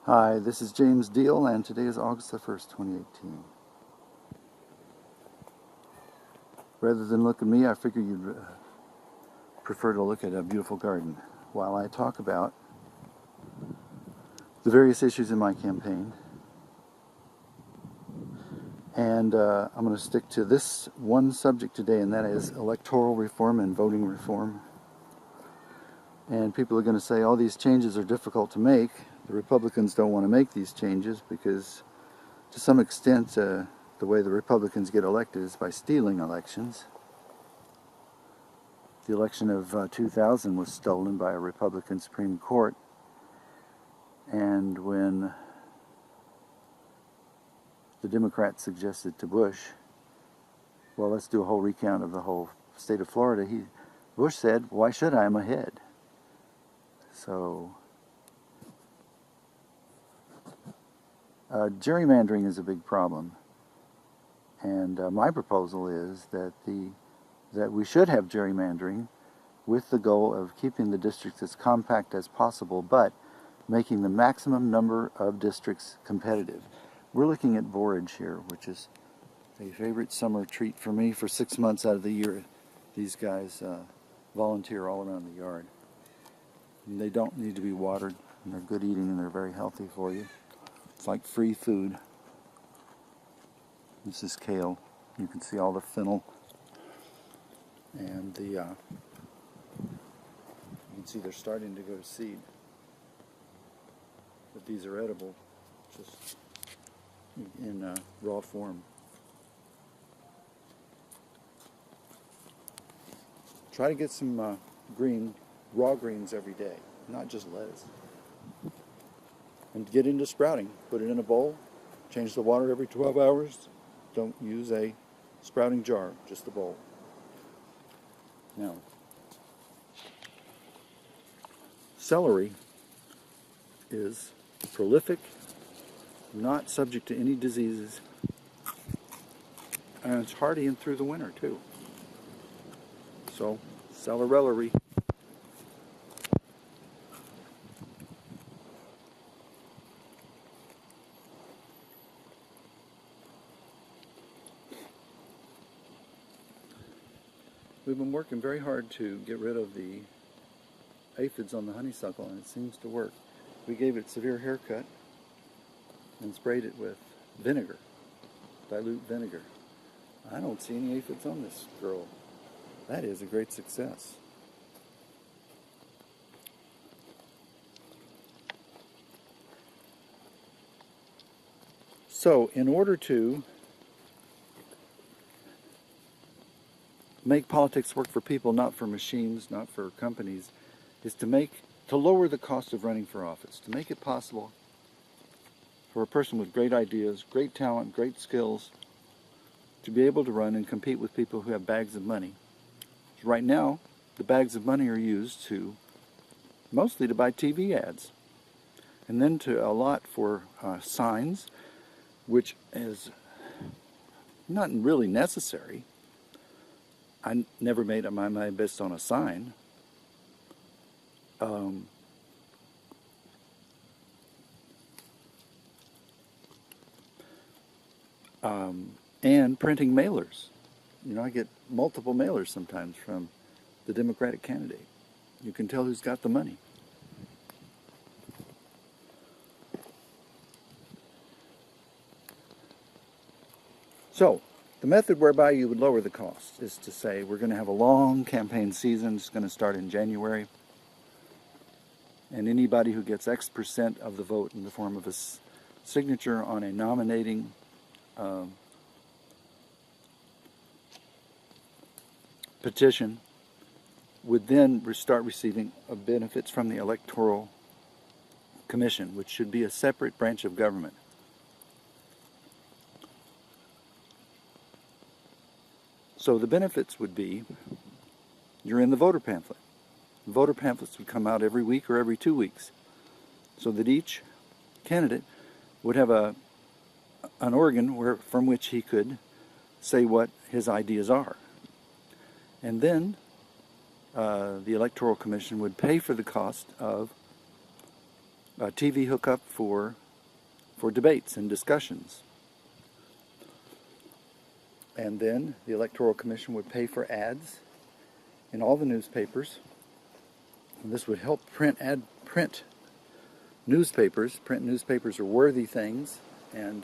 Hi, this is James Deal, and today is August the 1st, 2018. Rather than look at me, I figure you'd prefer to look at a beautiful garden while I talk about the various issues in my campaign. And I'm going to stick to this one subject today, and that is electoral reform and voting reform. And people are going to say all these changes are difficult to make. The Republicans don't want to make these changes because, to some extent, the way the Republicans get elected is by stealing elections. The election of 2000 was stolen by a Republican Supreme Court, and when the Democrats suggested to Bush, well, let's do a whole recount of the whole state of Florida, Bush said, why should I? I'm ahead. So gerrymandering is a big problem, and my proposal is that we should have gerrymandering with the goal of keeping the districts as compact as possible, but making the maximum number of districts competitive. We're looking at borage here, which is a favorite summer treat for me. For 6 months out of the year, these guys volunteer all around the yard. And they don't need to be watered, and they're good eating, and they're very healthy for you. It's like free food. This is kale. You can see all the fennel, and you can see they're starting to go to seed. But these are edible, just in raw form. Try to get some raw greens every day, not just lettuce. And get into sprouting. Put it in a bowl, change the water every 12 hours. Don't use a sprouting jar, just a bowl. Now, celery is prolific, not subject to any diseases, and it's hardy and through the winter too. So, celery. We've been working very hard to get rid of the aphids on the honeysuckle, and it seems to work. We gave it a severe haircut and sprayed it with vinegar, dilute vinegar. I don't see any aphids on this girl. That is a great success. So, in order to make politics work for people, not for machines, not for companies, is to lower the cost of running for office, to make it possible for a person with great ideas, great talent, great skills, to be able to run and compete with people who have bags of money. Right now, the bags of money are used mostly to buy TV ads, and then to allot for signs, which is not really necessary. I never made up my mind based on a sign. And printing mailers. You know, I get multiple mailers sometimes from the Democratic candidate. You can tell who's got the money. So, the method whereby you would lower the cost is to say we're going to have a long campaign season. It's going to start in January. And anybody who gets X% of the vote in the form of a signature on a nominating petition would then start receiving benefits from the Electoral Commission, which should be a separate branch of government. So the benefits would be, you're in the voter pamphlet. The voter pamphlets would come out every week or every 2 weeks, so that each candidate would have an organ from which he could say what his ideas are. And then the Electoral Commission would pay for the cost of a TV hookup for debates and discussions. And then the Electoral Commission would pay for ads in all the newspapers. And this would help print newspapers. Print newspapers are worthy things, and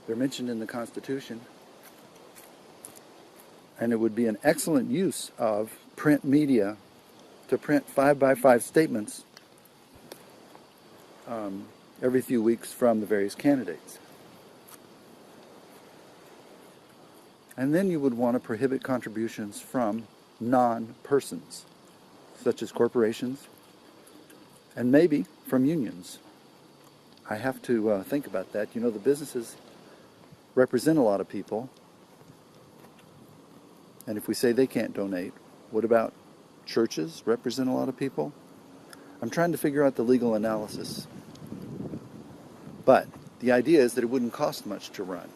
they're mentioned in the Constitution. And it would be an excellent use of print media to print 5x5 statements every few weeks from the various candidates. And then you would want to prohibit contributions from non-persons, such as corporations, and maybe from unions. I have to think about that. You know, the businesses represent a lot of people, and if we say they can't donate, what about churches represent a lot of people? I'm trying to figure out the legal analysis. But the idea is that it wouldn't cost much to run.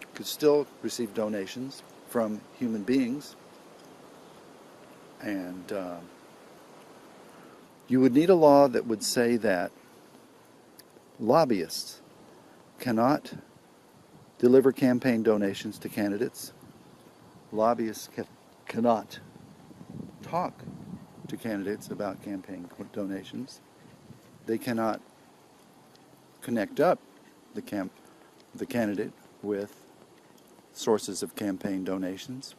You could still receive donations from human beings, and you would need a law that would say that lobbyists cannot deliver campaign donations to candidates. Lobbyists cannot talk to candidates about campaign donations. They cannot connect up the candidate with sources of campaign donations.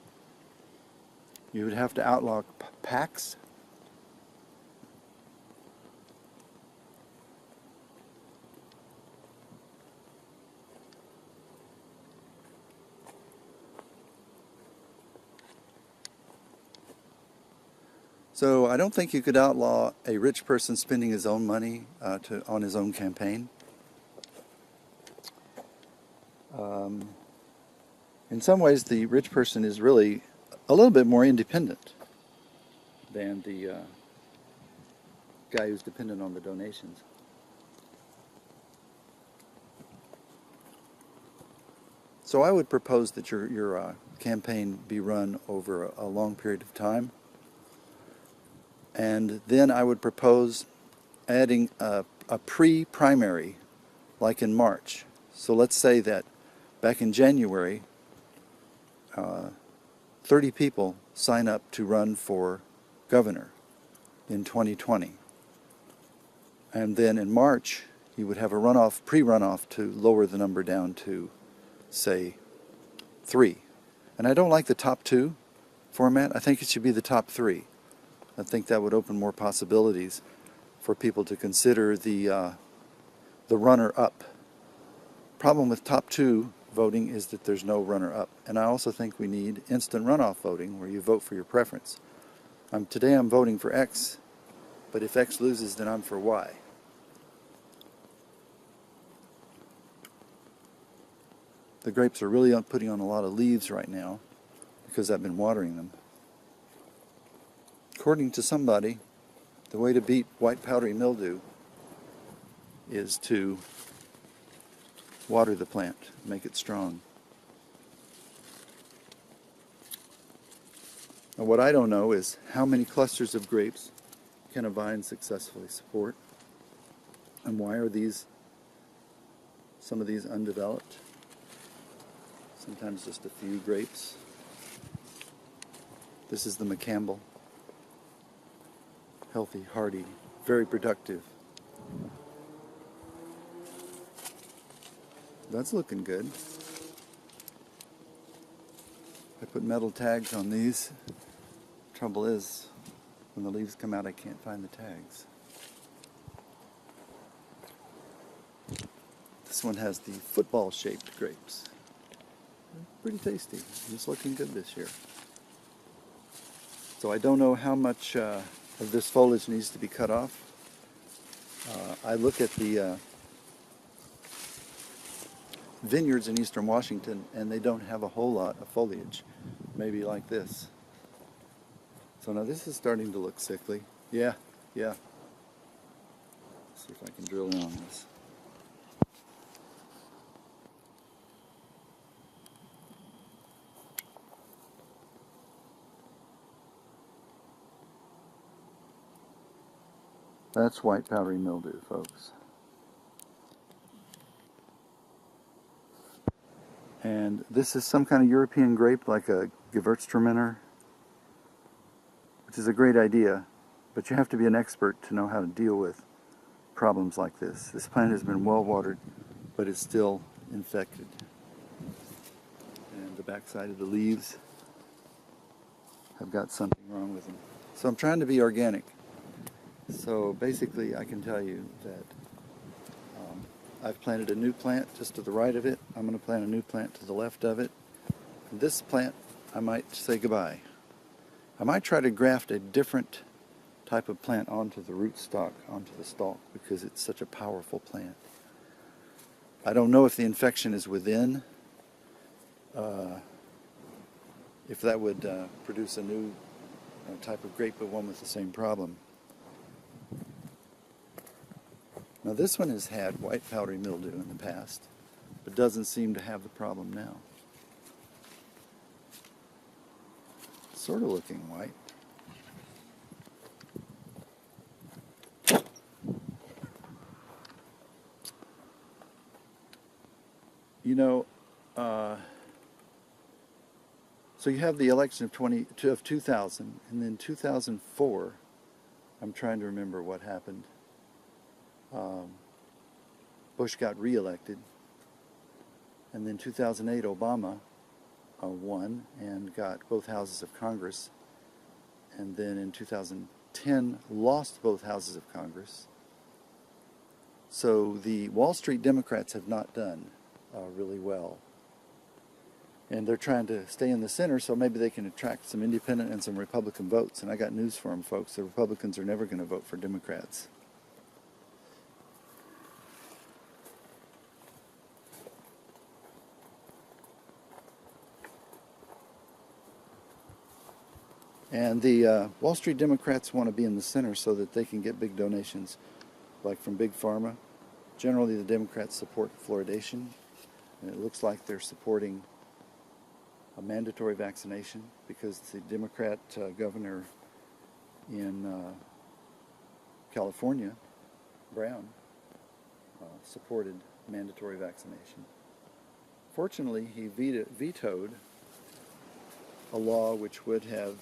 You would have to outlaw PACs. So I don't think you could outlaw a rich person spending his own money on his own campaign. In some ways, the rich person is really a little bit more independent than the guy who's dependent on the donations. So I would propose that your campaign be run over a long period of time. And then I would propose adding a pre-primary, like in March. So let's say that back in January, 30 people sign up to run for governor in 2020. And then in March, you would have a pre-runoff to lower the number down to, say, 3. And I don't like the top 2 format. I think it should be the top 3. I think that would open more possibilities for people to consider the runner-up. Problem with top 2 voting is that there's no runner-up. And I also think we need instant runoff voting where you vote for your preference. Today I'm voting for X, but if X loses, then I'm for Y. The grapes are really putting on a lot of leaves right now because I've been watering them. According to somebody, the way to beat white powdery mildew is to water the plant, make it strong. Now, what I don't know is how many clusters of grapes can a vine successfully support, and why are some of these undeveloped? Sometimes just a few grapes. This is the McCampbell. Healthy, hardy, very productive. That's looking good. I put metal tags on these. Trouble is, when the leaves come out, I can't find the tags. This one has the football-shaped grapes. They're pretty tasty. Just looking good this year. So I don't know how much of this foliage needs to be cut off. I look at the vineyards in eastern Washington, and they don't have a whole lot of foliage, maybe like this. So now this is starting to look sickly. Yeah. Let's see if I can drill in on this. That's white powdery mildew, folks. And this is some kind of European grape, like a Gewürztraminer, which is a great idea, but you have to be an expert to know how to deal with problems like this. This plant has been well watered, but it's still infected. And the backside of the leaves have got something wrong with them. So I'm trying to be organic. So basically I can tell you that I've planted a new plant just to the right of it. I'm going to plant a new plant to the left of it. This plant, I might say goodbye. I might try to graft a different type of plant onto the rootstock, onto the stalk, because it's such a powerful plant. I don't know if the infection is within, if that would produce a new type of grape, but one with the same problem. Now this one has had white powdery mildew in the past, but doesn't seem to have the problem now. It's sort of looking white. You know, so you have the election of 2000, and then 2004, I'm trying to remember what happened. Bush got reelected, and then 2008 Obama won and got both houses of Congress, and then in 2010 lost both houses of Congress. So the Wall Street Democrats have not done really well, and they're trying to stay in the center so maybe they can attract some independent and some Republican votes. And I got news for them, folks: the Republicans are never going to vote for Democrats. And the Wall Street Democrats want to be in the center so that they can get big donations, like from Big Pharma. Generally, the Democrats support fluoridation, and it looks like they're supporting a mandatory vaccination because the Democrat governor in California, Brown, supported mandatory vaccination. Fortunately, he vetoed a law which would have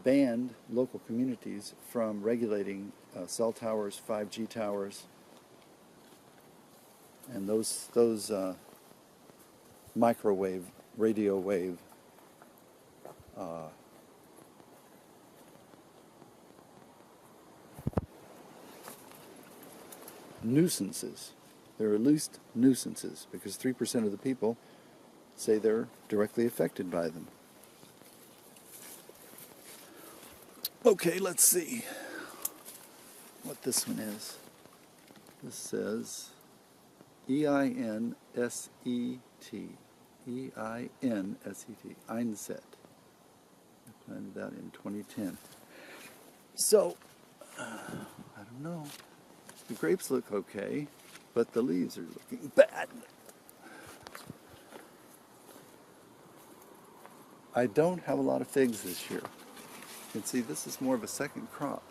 banned local communities from regulating cell towers, 5G towers, and those microwave, radio wave nuisances. They're at least nuisances because 3% of the people say they're directly affected by them. Okay, let's see what this one is. This says E-I-N-S-E-T. E-I-N-S-E-T. Einset. I planted that in 2010. So, I don't know. The grapes look okay, but the leaves are looking bad. I don't have a lot of figs this year. You can see this is more of a second crop.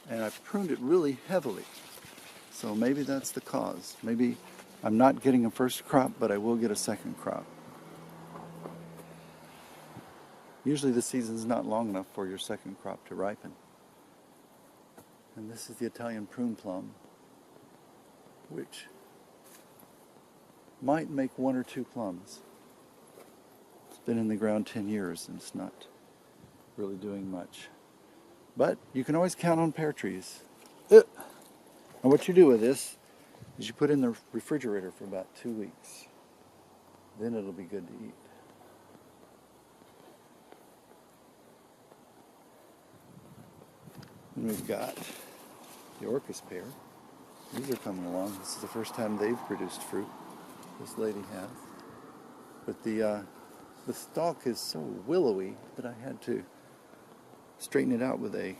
And I pruned it really heavily. So maybe that's the cause. Maybe I'm not getting a first crop, but I will get a second crop. Usually the season's not long enough for your second crop to ripen. And this is the Italian prune plum, which might make 1 or 2 plums. It's been in the ground 10 years and it's not really doing much. But you can always count on pear trees. And what you do with this is you put it in the refrigerator for about 2 weeks. Then it'll be good to eat. And we've got the orchis pear. These are coming along. This is the first time they've produced fruit. This lady has. But the stalk is so willowy that I had to straighten it out with a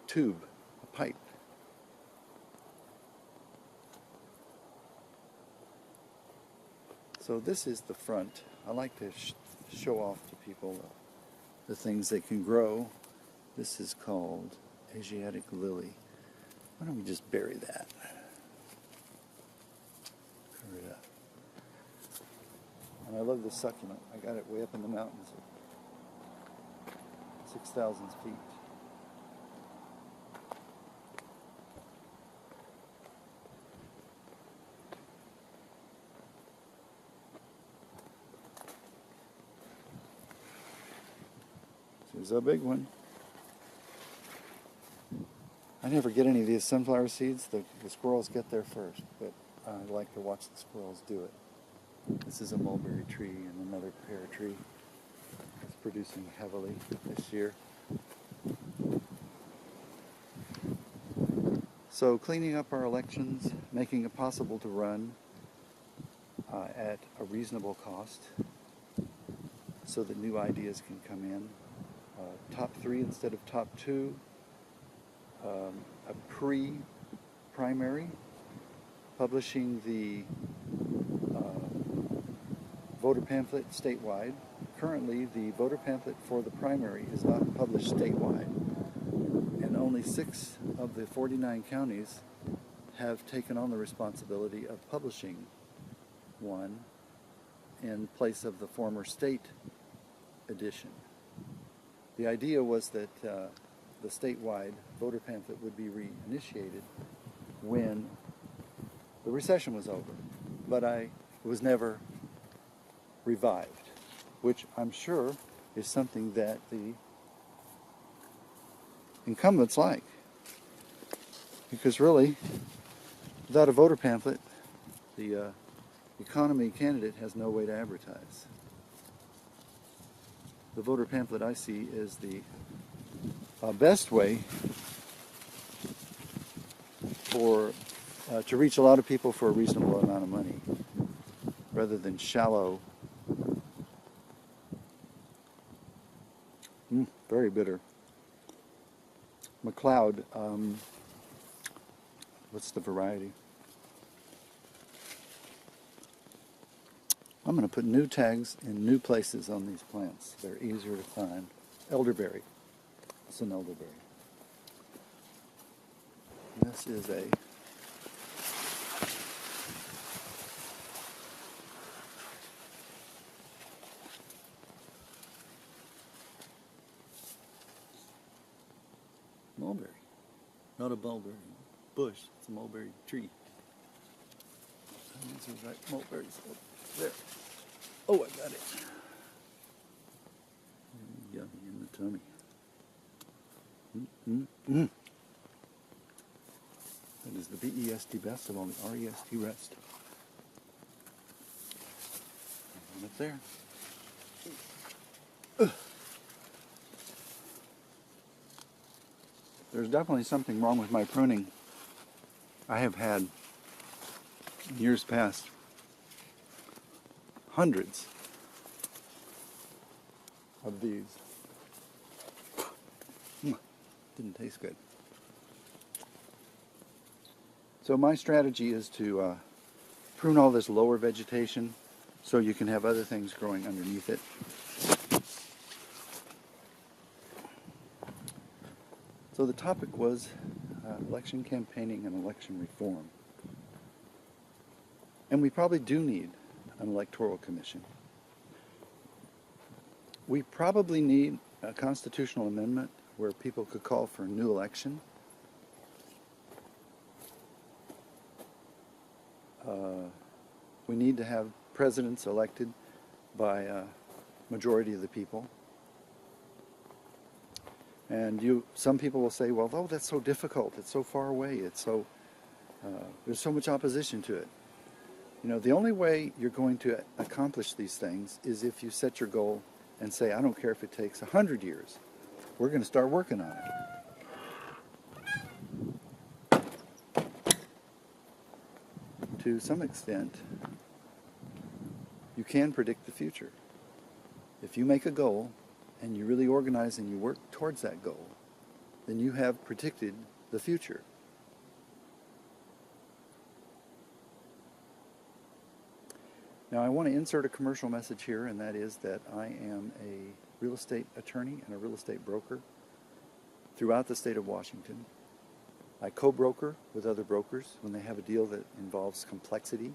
tube, a pipe. So this is the front. I like to show off to people the things they can grow This is called Asiatic lily. Why don't we just bury that? Cover it up. And I love this succulent. I got it way up in the mountains at 6,000 feet. This is a big one. I never get any of these sunflower seeds. The squirrels get there first, but I like to watch the squirrels do it. This is a mulberry tree and another pear tree. It's producing heavily this year. So cleaning up our elections, making it possible to run at a reasonable cost so that new ideas can come in. Top 3 instead of top 2. A pre-primary, publishing the voter pamphlet statewide. Currently, the voter pamphlet for the primary is not published statewide, and only 6 of the 49 counties have taken on the responsibility of publishing one in place of the former state edition. The idea was that the statewide voter pamphlet would be reinitiated when the recession was over, but it was never revived, which I'm sure is something that the incumbents like, because really, without a voter pamphlet, the economy candidate has no way to advertise. The voter pamphlet I see is the best way for to reach a lot of people for a reasonable amount of money, rather than shallow. Very bitter. McLeod, what's the variety? I'm going to put new tags in new places on these plants. They're easier to find. Elderberry. It's an elderberry. This is a mulberry. Not a mulberry bush, it's a mulberry tree. These are right mulberries. Oh, there. Oh, I got it. Yummy in the tummy. That is the BEST best of all the REST rest. One up there. There's definitely something wrong with my pruning. I have had, in years past, hundreds of these. Didn't taste good. So my strategy is to prune all this lower vegetation so you can have other things growing underneath it. So the topic was election campaigning and election reform. And we probably do need an electoral commission. We probably need a constitutional amendment where people could call for a new election. We need to have presidents elected by a majority of the people. And some people will say, well, oh, that's so difficult. It's so far away. There's so much opposition to it. You know, the only way you're going to accomplish these things is if you set your goal and say, I don't care if it takes 100 years. We're going to start working on it. To some extent, you can predict the future. If you make a goal and you really organize and you work towards that goal, then you have predicted the future. Now I want to insert a commercial message here, and that is that I am a real estate attorney and a real estate broker. throughout the state of Washington. I co-broker with other brokers when they have a deal that involves complexity,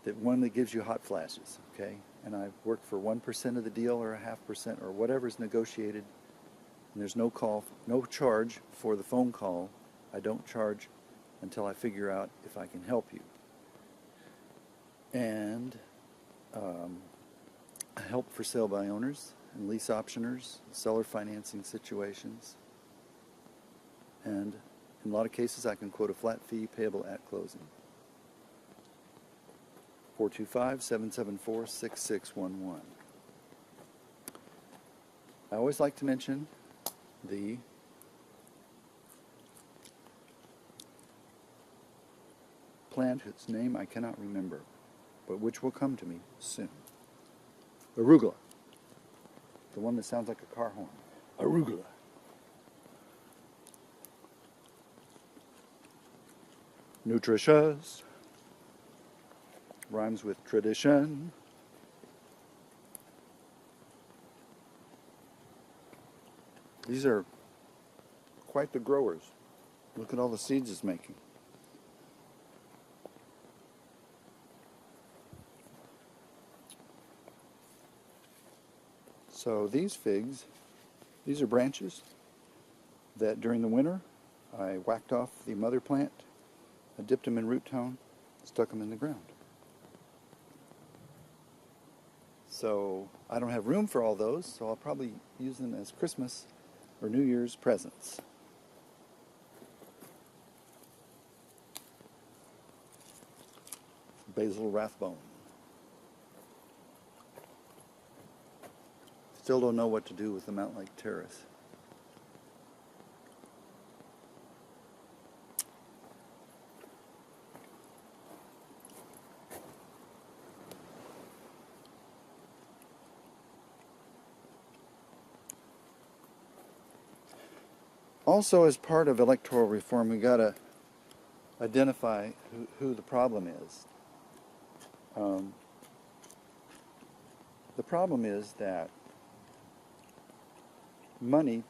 that one that gives you hot flashes, okay? And I work for 1% of the deal or a 0.5% or whatever's negotiated. And there's no charge for the phone call. I don't charge until I figure out if I can help you. And I help for sale by owners and lease optioners, seller financing situations. And in a lot of cases, I can quote a flat fee payable at closing. 425-774-6611. I always like to mention the plant whose name I cannot remember, but which will come to me soon. Arugula. The one that sounds like a car horn. Arugula. Nutritious. Rhymes with tradition. These are quite the growers. Look at all the seeds it's making. So these figs, these are branches that during the winter I whacked off the mother plant, I dipped them in root tone, stuck them in the ground. So I don't have room for all those, so I'll probably use them as Christmas or New Year's presents. Basil Rathbone. Still don't know what to do with the Mountain Lake Terrace. Also, as part of electoral reform, we got to identify who the problem is. The problem is that money,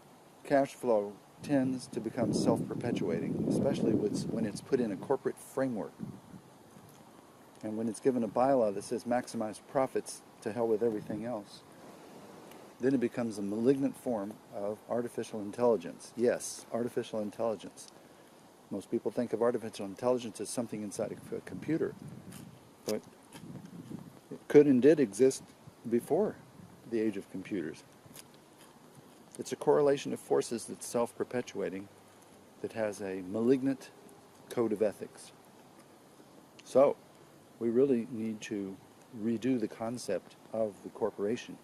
cash flow, tends to become self-perpetuating, especially when it's put in a corporate framework. And when it's given a bylaw that says maximize profits to hell with everything else, then it becomes a malignant form of artificial intelligence. Yes, artificial intelligence. Most people think of artificial intelligence as something inside a computer, but it could and did exist before the age of computers. It's a correlation of forces that's self-perpetuating, that has a malignant code of ethics. So, we really need to redo the concept of the corporation.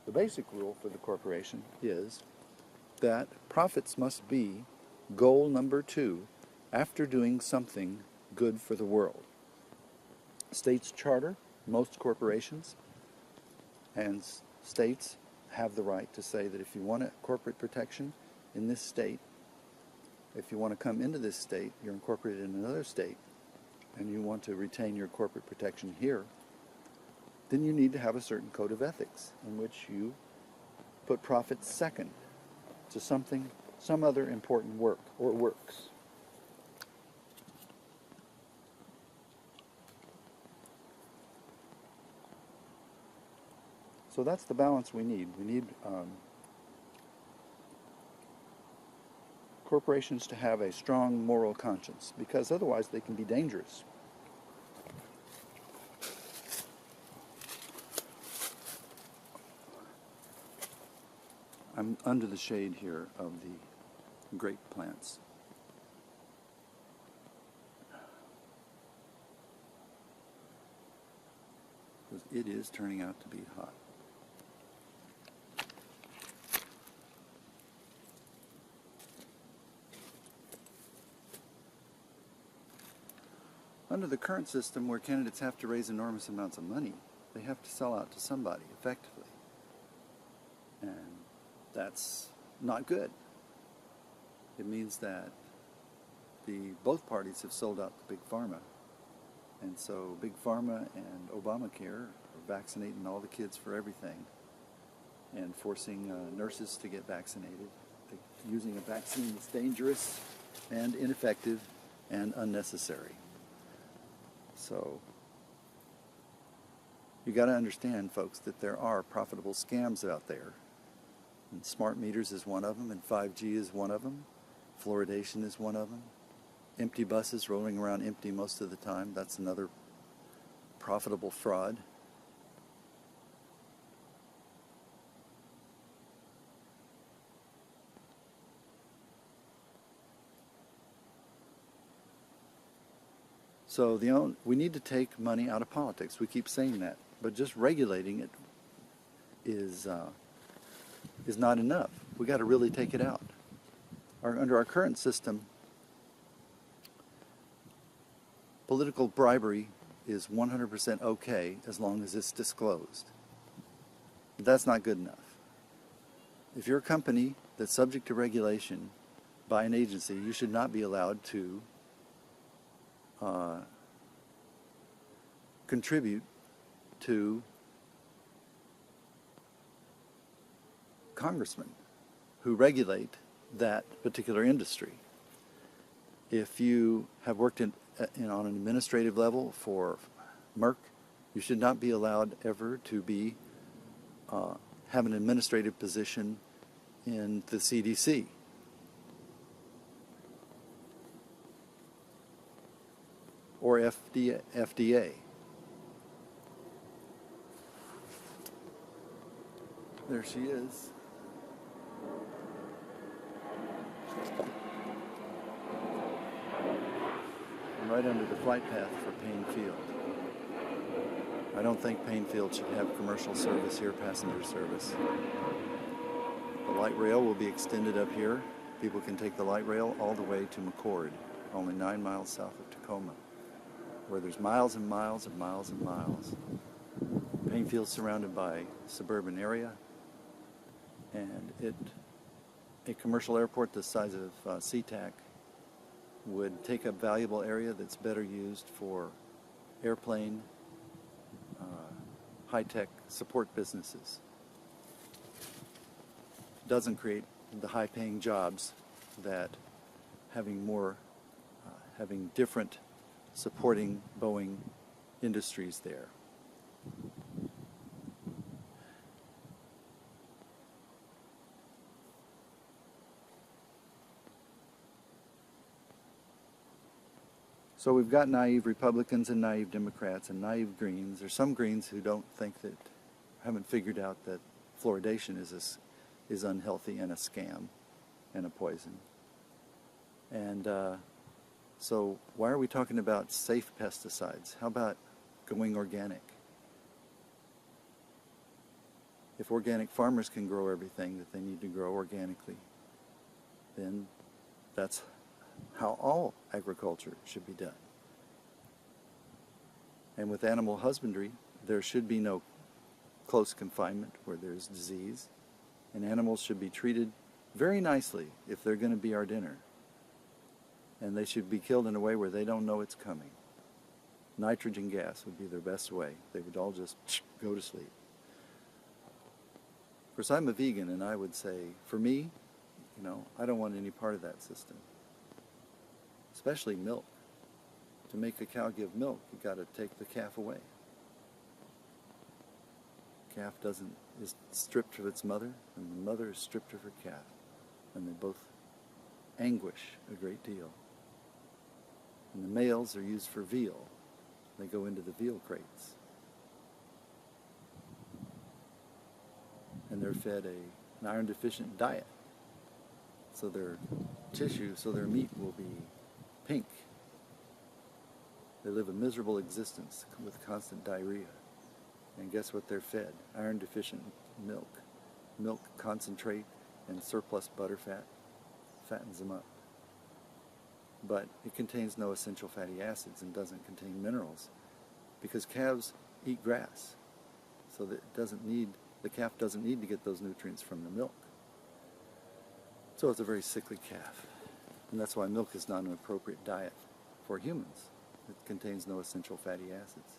The basic rule for the corporation is that profits must be goal number 2 after doing something good for the world. State's charter, most corporations and states have the right to say that if you want a corporate protection in this state, if you want to come into this state, you're incorporated in another state, and you want to retain your corporate protection here, then you need to have a certain code of ethics in which you put profits second to some other important work or works. So that's the balance we need. We need corporations to have a strong moral conscience, because otherwise they can be dangerous. I'm under the shade here of the grape plants. Because it is turning out to be hot. Under the current system, where candidates have to raise enormous amounts of money, they have to sell out to somebody effectively. And that's not good. It means that both parties have sold out to Big Pharma. And so Big Pharma and Obamacare are vaccinating all the kids for everything and forcing nurses to get vaccinated using a vaccine that's dangerous and ineffective and unnecessary. So you got to understand, folks, that there are profitable scams out there. And smart meters is one of them, and 5G is one of them. Fluoridation is one of them. Empty buses rolling around empty most of the time, that's another profitable fraud. So we need to take money out of politics. We keep saying that, but just regulating it is not enough. We got to really take it out. Under our current system, political bribery is 100% okay as long as it's disclosed. But that's not good enough. If you're a company that's subject to regulation by an agency, you should not be allowed to contribute to congressmen who regulate that particular industry. If you have worked on an administrative level for Merck, you should not be allowed ever to be have an administrative position in the CDC. Or FDA. There she is. I'm right under the flight path for Payne Field. I don't think Payne Field should have commercial service here, passenger service. The light rail will be extended up here. People can take the light rail all the way to McCord, only 9 miles south of Tacoma, where there's miles and miles and miles and miles. Payne Field's surrounded by suburban area, and a commercial airport the size of SeaTac would take up valuable area that's better used for airplane, high-tech support businesses. Doesn't create the high-paying jobs that having different supporting Boeing industries there. So we've got naive Republicans and naive Democrats and naive Greens. There's some Greens who don't think haven't figured out that fluoridation is unhealthy and a scam and a poison. And so why are we talking about safe pesticides? How about going organic? If organic farmers can grow everything that they need to grow organically, then that's how all agriculture should be done. And with animal husbandry, there should be no close confinement where there's disease, and animals should be treated very nicely if they're going to be our dinner. And they should be killed in a way where they don't know it's coming. Nitrogen gas would be their best way. They would all just go to sleep. Of course, I'm a vegan, and I would say, for me, I don't want any part of that system. Especially milk. To make a cow give milk, you got to take the calf away. Calf is stripped of its mother, and the mother is stripped of her calf, and they both anguish a great deal. And the males are used for veal. They go into the veal crates, and they're fed an iron-deficient diet, so their meat will be pink. They live a miserable existence with constant diarrhea. And guess what they're fed? Iron-deficient milk. Milk concentrate and surplus butter fat fattens them up. But it contains no essential fatty acids and doesn't contain minerals because calves eat grass. So that the calf doesn't need to get those nutrients from the milk. So it's a very sickly calf. And that's why milk is not an appropriate diet for humans. It contains no essential fatty acids.